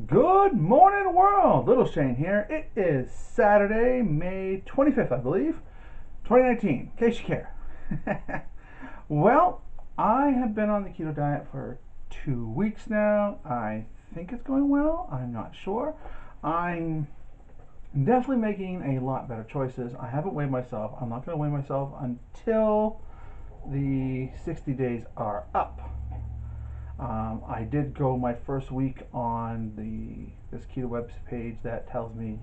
Good morning, world. Little Shane here. It is Saturday, May 25th, I believe, 2019, in case you care. Well, I have been on the keto diet for 2 weeks now. I think it's going well. I'm not sure. I'm definitely making a lot better choices. I haven't weighed myself. I'm not going to weigh myself until the 60 days are up. I did go my first week on this keto web page that tells me,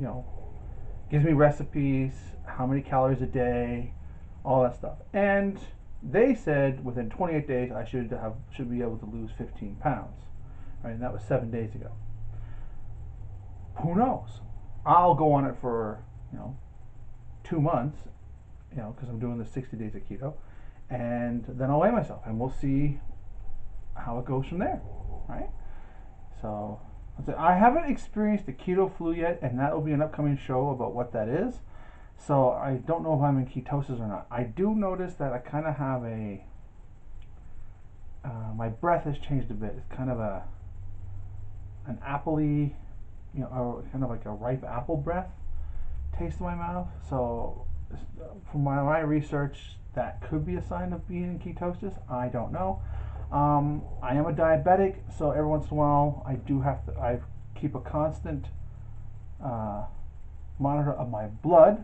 gives me recipes, how many calories a day, all that stuff. And they said within 28 days I should be able to lose 15 pounds. Right, and that was 7 days ago. Who knows? I'll go on it for 2 months, because I'm doing the 60 days of keto, and then I'll weigh myself, and we'll see how it goes from there, right? So I haven't experienced the keto flu yet, and that will be an upcoming show about what that is. So I don't know if I'm in ketosis or not. I do notice that I kind of have my breath has changed a bit. It's kind of an appley, or kind of like a ripe apple breath taste in my mouth. So from my research, that could be a sign of being in ketosis. I don't know. I am a diabetic, so every once in a while I keep a constant monitor of my blood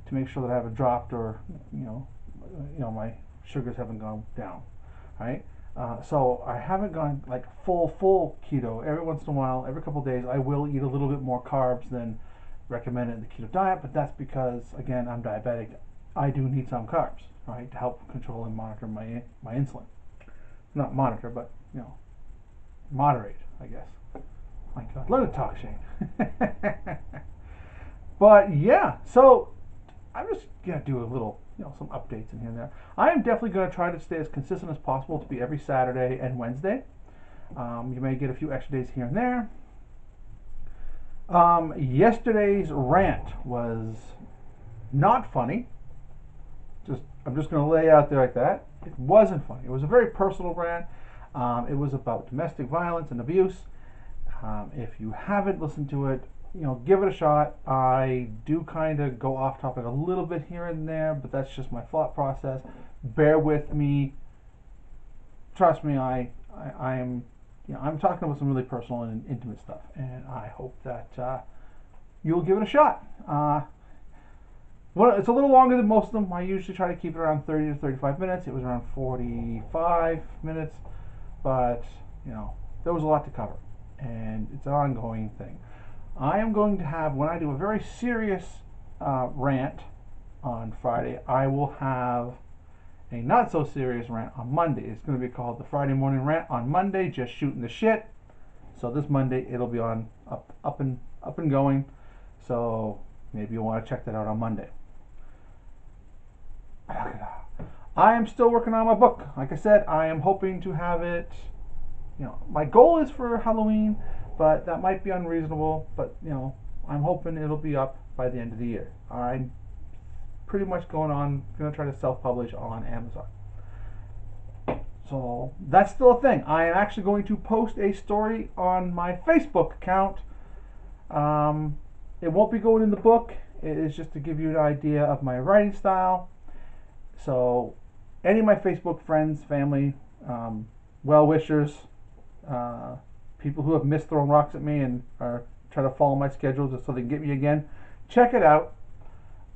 to make sure that I haven't dropped, or my sugars haven't gone down, right? So I haven't gone like full keto. Every once in a while, every couple of days, I will eat a little bit more carbs than recommended in the keto diet, but that's because, again, I'm diabetic. I do need some carbs, right, to help control and monitor my insulin. Not monitor, but moderate, I guess. My God, let it talk, Shane. But yeah, so I'm just gonna do a little, some updates in here and there. I am definitely gonna try to stay as consistent as possible to be every Saturday and Wednesday. You may get a few extra days here and there. Yesterday's rant was not funny. I'm just going to lay out there like that. It wasn't funny. It was a very personal rant. It was about domestic violence and abuse. If you haven't listened to it, give it a shot. I do kind of go off topic a little bit here and there, but that's just my thought process. Bear with me. Trust me, I'm I'm talking about some really personal and intimate stuff, and I hope that you'll give it a shot. Well, it's a little longer than most of them. I usually try to keep it around 30 to 35 minutes. It was around 45 minutes, but there was a lot to cover, and it's an ongoing thing. I am going to have, when I do a very serious rant on Friday, I will have a not so serious rant on Monday. It's going to be called the Friday morning rant on Monday, just shooting the shit. So this Monday it'll be on up and going. So maybe you'll want to check that out on Monday. I am still working on my book. Like I said, I am hoping to have it. My goal is for Halloween, but that might be unreasonable. But I'm hoping it'll be up by the end of the year. I'm pretty much going to try to self-publish on Amazon. So that's still a thing. I am actually going to post a story on my Facebook account. It won't be going in the book. It is just to give you an idea of my writing style. So any of my Facebook friends, family, well-wishers, people who have missed throwing rocks at me and are trying to follow my schedule just so they can get me again, check it out.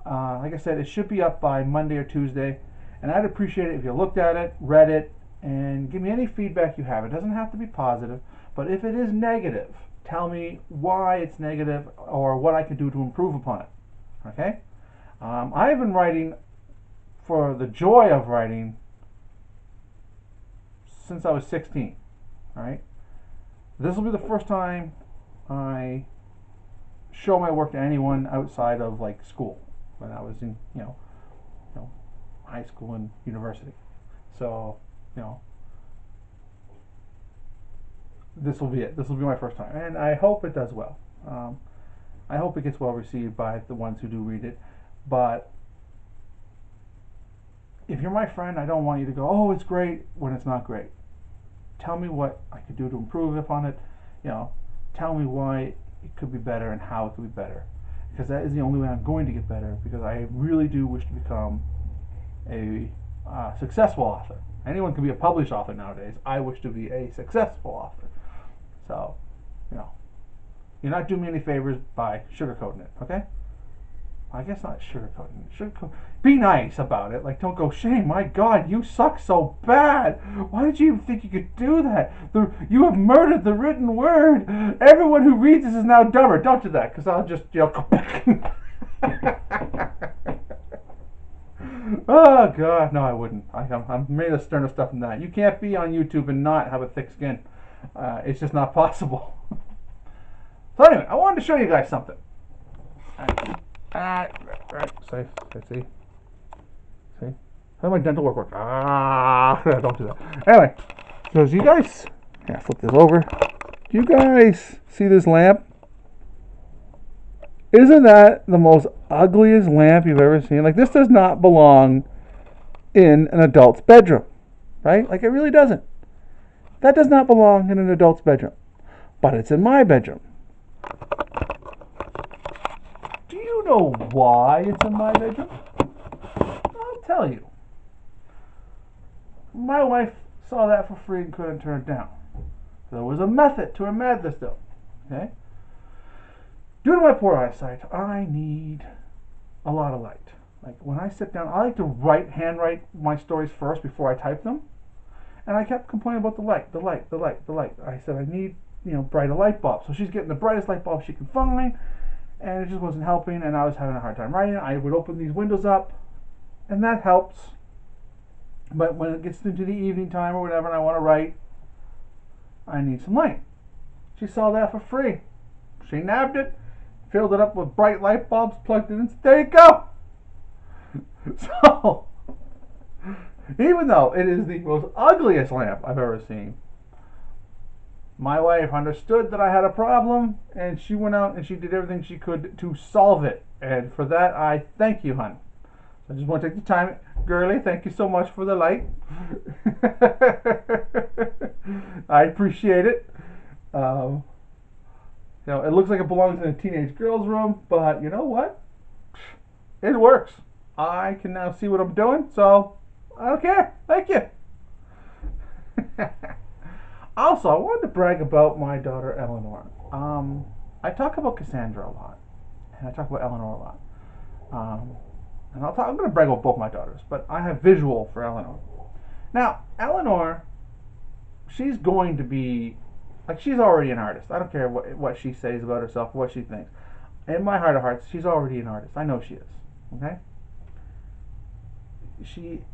Like I said, it should be up by Monday or Tuesday, and I'd appreciate it if you looked at it, read it, and give me any feedback you have. It doesn't have to be positive, but if it is negative, tell me why it's negative or what I can do to improve upon it. Okay? I have been writing for the joy of writing since I was 16. All right? This will be the first time I show my work to anyone outside of like school, when I was in high school and university. So this will be it. This will be my first time, and I hope it does well. I hope it gets well received by the ones who do read it. But if you're my friend, I don't want you to go, "Oh, it's great," when it's not great. Tell me what I could do to improve upon it. tell me why it could be better and how it could be better, because that is the only way I'm going to get better, because I really do wish to become a successful author. Anyone can be a published author nowadays. I wish to be a successful author. So, you're not doing me any favors by sugarcoating it, okay? I guess not sugarcoating. Be nice about it. Like, don't go, Shane, my God, you suck so bad. Why did you even think you could do that? You have murdered the written word. Everyone who reads this is now dumber. Don't do that, because I'll just, Oh, God, no, I wouldn't. I'm made of sterner stuff than that. You can't be on YouTube and not have a thick skin. It's just not possible. So anyway, I wanted to show you guys something. Right, see? How my dental work works? Don't do that. Anyway, so as you guys, flip this over. Do you guys see this lamp? Isn't that the most ugliest lamp you've ever seen? Like, this does not belong in an adult's bedroom, right? Like, it really doesn't. That does not belong in an adult's bedroom. But it's in my bedroom. Do you know why it's in my bedroom? I'll tell you. My wife saw that for free and couldn't turn it down. There was a method to her madness, though. Okay? Due to my poor eyesight, I need a lot of light. Like, when I sit down, I like to handwrite my stories first before I type them. And I kept complaining about the light. I said, I need, brighter light bulbs. So she's getting the brightest light bulb she can find, and it just wasn't helping, and I was having a hard time writing. I would open these windows up, and that helps. But when it gets into the evening time or whatever, and I want to write, I need some light. She saw that for free. She nabbed it, filled it up with bright light bulbs, plugged it in, there you go. So, even though it is the most ugliest lamp I've ever seen, my wife understood that I had a problem, and she went out and she did everything she could to solve it. And for that, I thank you, hon. I just want to take the time, girlie, thank you so much for the light. I appreciate it. It looks like it belongs in a teenage girl's room, but you know what? It works. I can now see what I'm doing, so I don't care. Thank you. Also, I wanted to brag about my daughter, Eleanor. I talk about Cassandra a lot, and I talk about Eleanor a lot. And I'm going to brag about both my daughters, but I have visual for Eleanor. Now, Eleanor, she's going to be, she's already an artist. I don't care what she says about herself, what she thinks. In my heart of hearts, she's already an artist. I know she is. Okay? She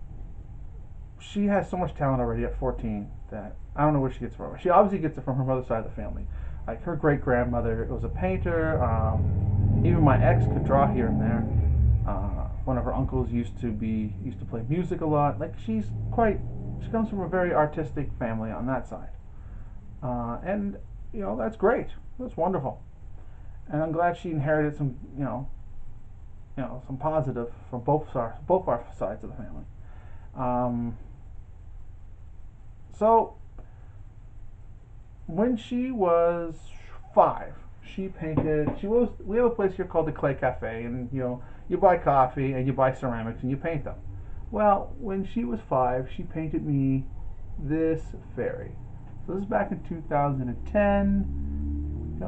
has so much talent already at 14 that I don't know where she gets it from. She obviously gets it from her mother's side of the family. Like, her great-grandmother was a painter. Even my ex could draw here and there. One of her uncles used to play music a lot. Like, she comes from a very artistic family on that side. And that's great. That's wonderful. And I'm glad she inherited some some positive from both our sides of the family. So when she was 5, she painted. We have a place here called the Clay Cafe, and you buy coffee and you buy ceramics and you paint them. Well, when she was 5, she painted me this fairy. So this is back in 2010. Here we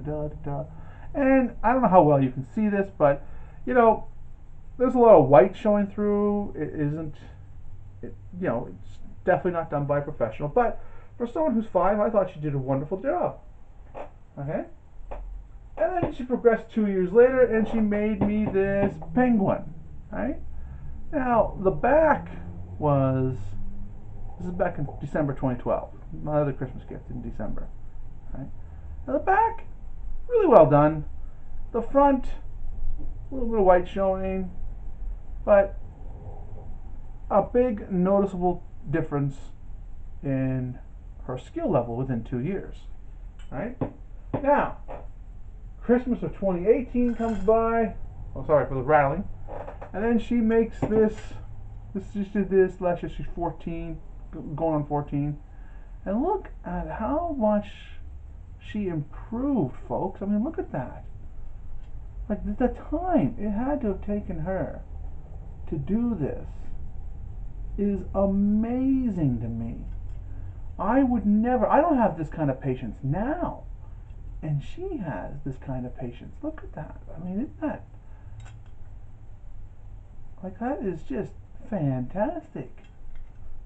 go. And I don't know how well you can see this, but there's a lot of white showing through. It's definitely not done by a professional. But for someone who's 5, I thought she did a wonderful job. Okay? And then she progressed 2 years later, and she made me this penguin. Right? Now, the back this is back in December 2012. My other Christmas gift in December. Right? Now the back, really well done. The front, a little bit of white showing, but a big noticeable difference in her skill level within 2 years. Right? Now, Christmas of 2018 comes by. Oh, sorry for the rattling. And then she makes this. She did this last year. She's 14, going on 14. And look at how much she improved, folks. I mean, look at that. Like the time it had to have taken her to do this is amazing to me. I would never, I don't have this kind of patience now. And she has this kind of patience. Look at that. I mean, isn't that, like, that is just fantastic.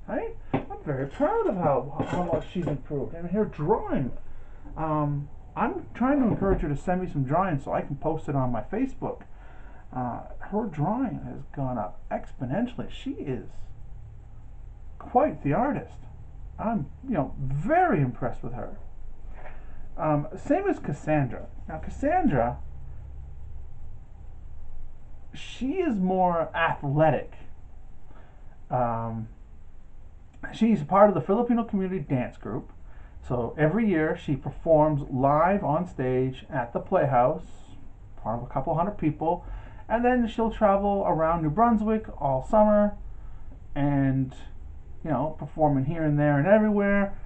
Right? I'm very proud of how much she's improved. I mean, her drawing. I'm trying to encourage her to send me some drawings so I can post it on my Facebook. Her drawing has gone up exponentially. She is quite the artist. I'm, very impressed with her. Same as Cassandra. Now, Cassandra, she is more athletic. She's part of the Filipino community dance group. So every year she performs live on stage at the Playhouse, part of a couple hundred people, and then she'll travel around New Brunswick all summer and, performing here and there and everywhere.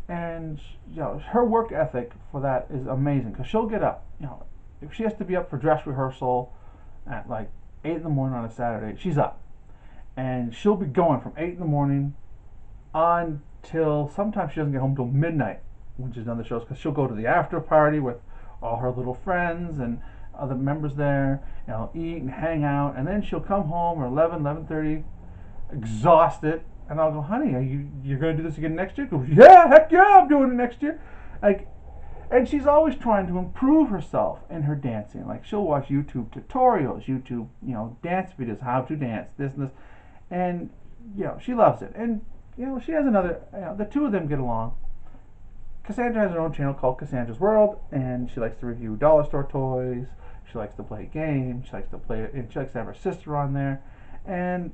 And, her work ethic for that is amazing because she'll get up, if she has to be up for dress rehearsal at like 8 in the morning on a Saturday, she's up. And she'll be going from 8 in the morning until sometimes she doesn't get home till midnight when she's done the shows, because she'll go to the after party with all her little friends and other members there, eat and hang out, and then she'll come home at 11:30, exhausted, and I'll go, honey, you're going to do this again next year? She goes, yeah, heck yeah, I'm doing it next year. And she's always trying to improve herself in her dancing. Like, she'll watch YouTube tutorials, YouTube, dance videos, how to dance, this and this, and she loves it. And she has another, the two of them get along. Cassandra has her own channel called Cassandra's World, and she likes to review dollar store toys. She likes to play games. She likes to have her sister on there. And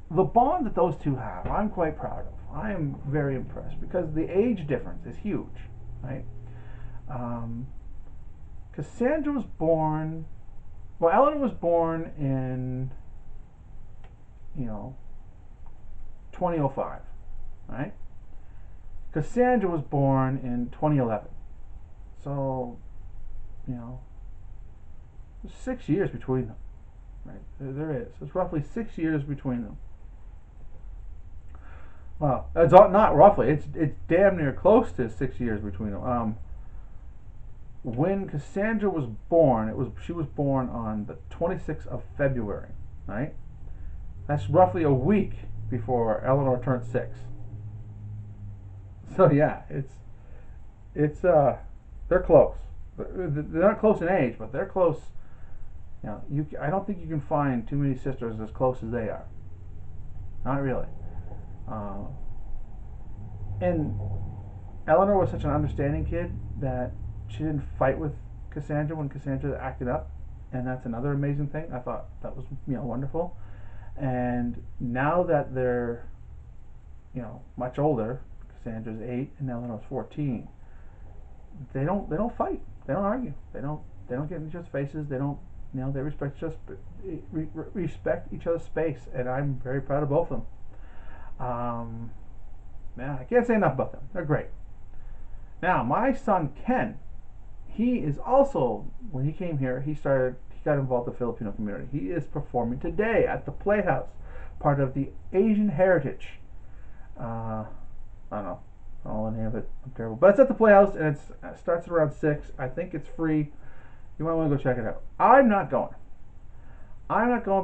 the bond that those two have, I'm quite proud of. I am very impressed because the age difference is huge, right? Cassandra was born, Eleanor was born in, 2005, right? Cassandra was born in 2011. So, 6 years between them, right? There is. It's roughly 6 years between them. Well, it's not roughly. It's damn near close to 6 years between them. When Cassandra was born, she was born on the 26th of February, right? That's roughly a week before Eleanor turned 6. So yeah, it's they're close. They're not close in age, but they're close. I don't think you can find too many sisters as close as they are. Not really. And Eleanor was such an understanding kid that she didn't fight with Cassandra when Cassandra acted up, and that's another amazing thing. I thought that was wonderful. And now that they're much older, Cassandra's 8 and Eleanor's 14, they don't fight. They don't argue. They don't get in each other's faces. They don't they respect each other's space, and I'm very proud of both of them. I can't say enough about them. They're great. Now, my son Ken, he is also, when he came here, he got involved in the Filipino community. He is performing today at the Playhouse, part of the Asian Heritage. I don't know the name of it. I'm terrible, but it's at the Playhouse, and it starts around 6. I think it's free. You might want to go check it out. I'm not going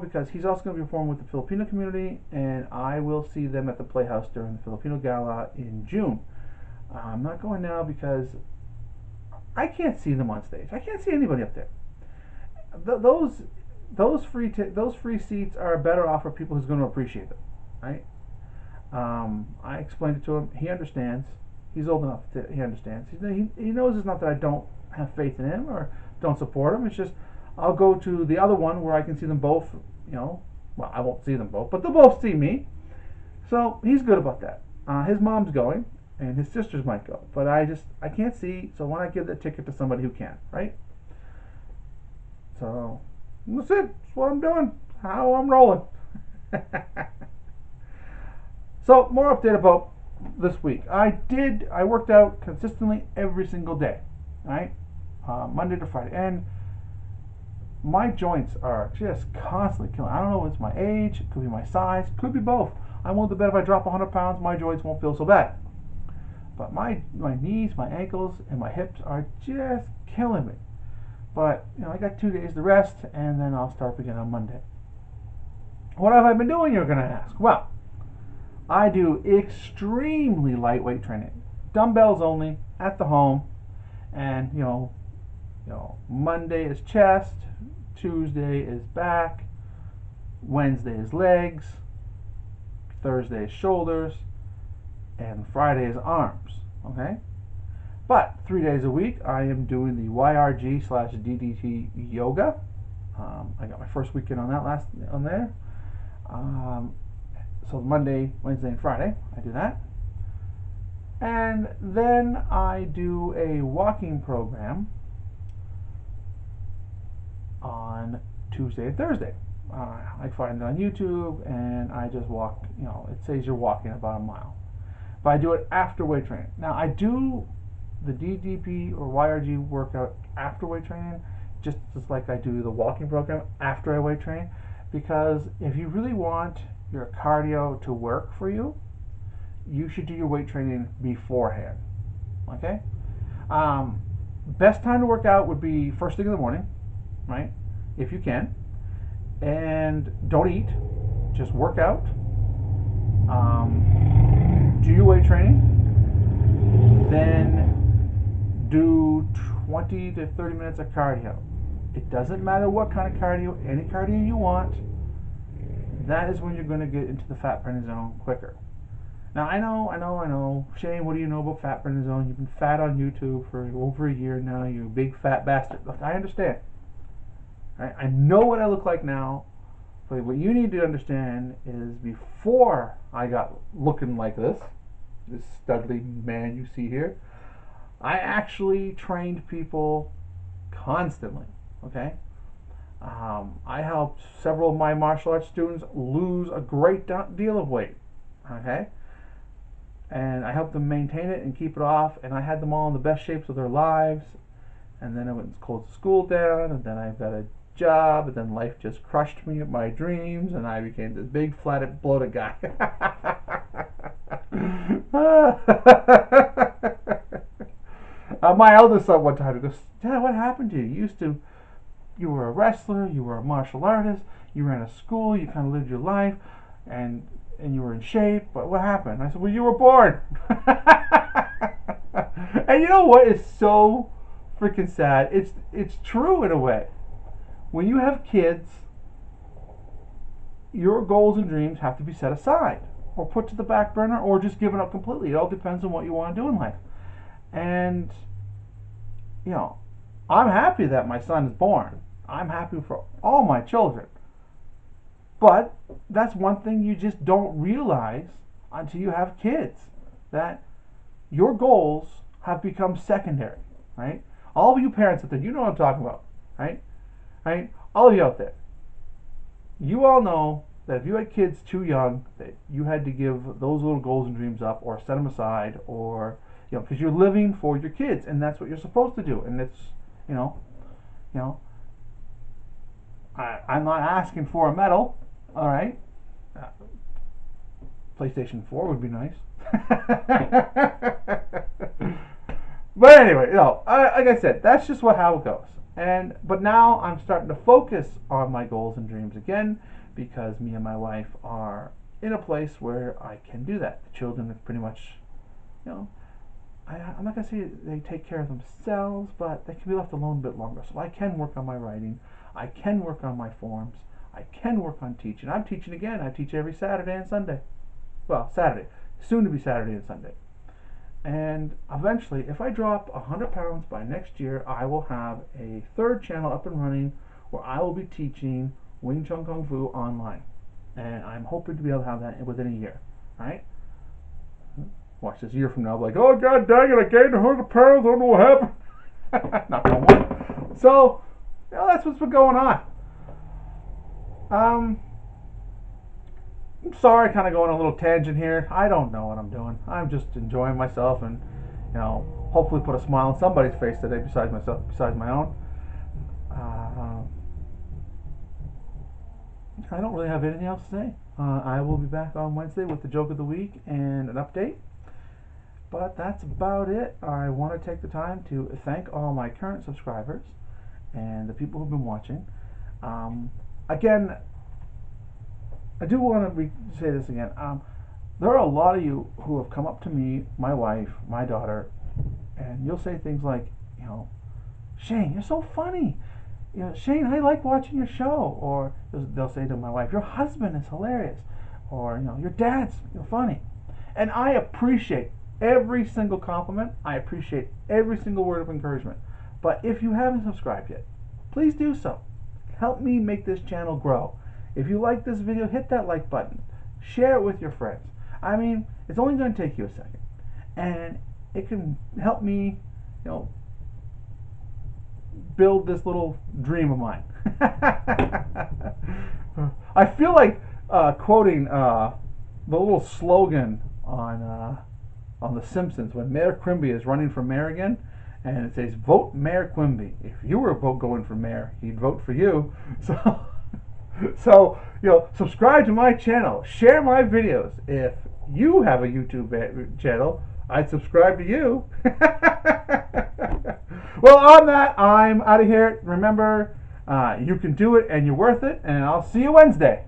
because he's also going to be performing with the Filipino community, and I will see them at the Playhouse during the Filipino Gala in June. I'm not going now because I can't see them on stage. I can't see anybody up there. Those free seats are better off for people who's going to appreciate them, right? I explained it to him. He understands. He's old enough he understands. He knows it's not that I don't have faith in him or don't support him. It's just I'll go to the other one where I can see them both. Well, I won't see them both, but they'll both see me. So he's good about that. His mom's going, and his sisters might go, but I can't see. So why not give the ticket to somebody who can, right? So that's it. That's what I'm doing. How I'm rolling. So more update about this week. I worked out consistently every single day, right? Monday to Friday. And my joints are just constantly killing. I don't know if it's my age, it could be my size, could be both. I'm willing to bet if I drop 100 pounds, my joints won't feel so bad. But my knees, my ankles, and my hips are just killing me. But, I got 2 days to rest, and then I'll start again on Monday. What have I been doing, you're going to ask? Well, I do extremely lightweight training. Dumbbells only, at the home. And, Monday is chest, Tuesday is back, Wednesday is legs, Thursday is shoulders, and Friday is arms, okay? But 3 days a week, I am doing the YRG/DDT yoga. I got my first weekend on that on there. So Monday, Wednesday, and Friday, I do that. And then I do a walking program on Tuesday and Thursday. I find it on YouTube, and I just walk, it says you're walking about a mile. But I do it after weight training. Now, I do the DDP or YRG workout after weight training, just like I do the walking program after I weight train, because if you really want your cardio to work for you, you should do your weight training beforehand, okay? Best time to work out would be first thing in the morning, right, if you can, and don't eat, just work out, do your weight training, then do 20 to 30 minutes of cardio. It doesn't matter what kind of cardio, any cardio you want. That is when you're going to get into the fat burning zone quicker. Now, I know. Shane, what do you know about fat burning zone? You've been fat on YouTube for over a year now, you big fat bastard. Look, I understand. I know what I look like now, but what you need to understand is before I got looking like this studly man you see here, I actually trained people constantly, okay? I helped several of my martial arts students lose a great deal of weight, okay? And I helped them maintain it and keep it off, and I had them all in the best shapes of their lives. And then I went and closed the school down, and then I got a job, and then life just crushed me at my dreams, and I became this big, flat, bloated guy. My eldest son one time goes, "Dad, what happened to you? You were a wrestler, you were a martial artist, you ran a school, you kind of lived your life, and you were in shape, but what happened?" I said, "Well, you were born." And you know what is so freaking sad? It's true in a way. When you have kids, your goals and dreams have to be set aside, or put to the back burner, or just given up completely. It all depends on what you want to do in life. And, I'm happy that my son is born. I'm happy for all my children. But that's one thing you just don't realize until you have kids, that your goals have become secondary, right? All of you parents out there, you know what I'm talking about, right? Right? All of you out there, you all know that if you had kids too young, that you had to give those little goals and dreams up, or set them aside, or because you're living for your kids, and that's what you're supposed to do. And it's, I'm not asking for a medal, all right? PlayStation 4 would be nice. But anyway, like I said, that's just how it goes. But now I'm starting to focus on my goals and dreams again, because me and my wife are in a place where I can do that. The children are pretty much, I'm not going to say they take care of themselves, but they can be left alone a bit longer. So I can work on my writing. I can work on my forms. I can work on teaching. I'm teaching again. I teach every Saturday and Sunday. Well, Saturday. Soon to be Saturday and Sunday. And eventually, if I drop 100 pounds by next year, I will have a third channel up and running where I will be teaching Wing Chun Kung Fu online. And I'm hoping to be able to have that within a year. Right? Watch this year from now, like, oh, God dang it, I gained 100 pounds, I don't know what happened. Not going on. So, that's what's been going on. I'm sorry, kind of going on a little tangent here. I don't know what I'm doing. I'm just enjoying myself, and hopefully put a smile on somebody's face today besides myself, besides my own. I don't really have anything else to say. I will be back on Wednesday with the joke of the week and an update. But that's about it. I want to take the time to thank all my current subscribers and the people who've been watching. Again, I do want to say this again. There are a lot of you who have come up to me, my wife, my daughter, and you'll say things like, Shane, you're so funny. Shane, I like watching your show. Or they'll say to my wife, your husband is hilarious. Or, your dad's funny. And I appreciate every single compliment. I appreciate every single word of encouragement. But if you haven't subscribed yet, please do so. Help me make this channel grow. If you like this video, hit that like button. Share it with your friends. I mean, it's only going to take you a second. And it can help me, build this little dream of mine. I feel like quoting the little slogan on The Simpsons when Mayor Quimby is running for mayor again, and it says, "Vote Mayor Quimby. If you were going for mayor, he'd vote for you." So, subscribe to my channel. Share my videos. If you have a YouTube channel, I'd subscribe to you. Well, on that, I'm out of here. Remember, you can do it and you're worth it, and I'll see you Wednesday.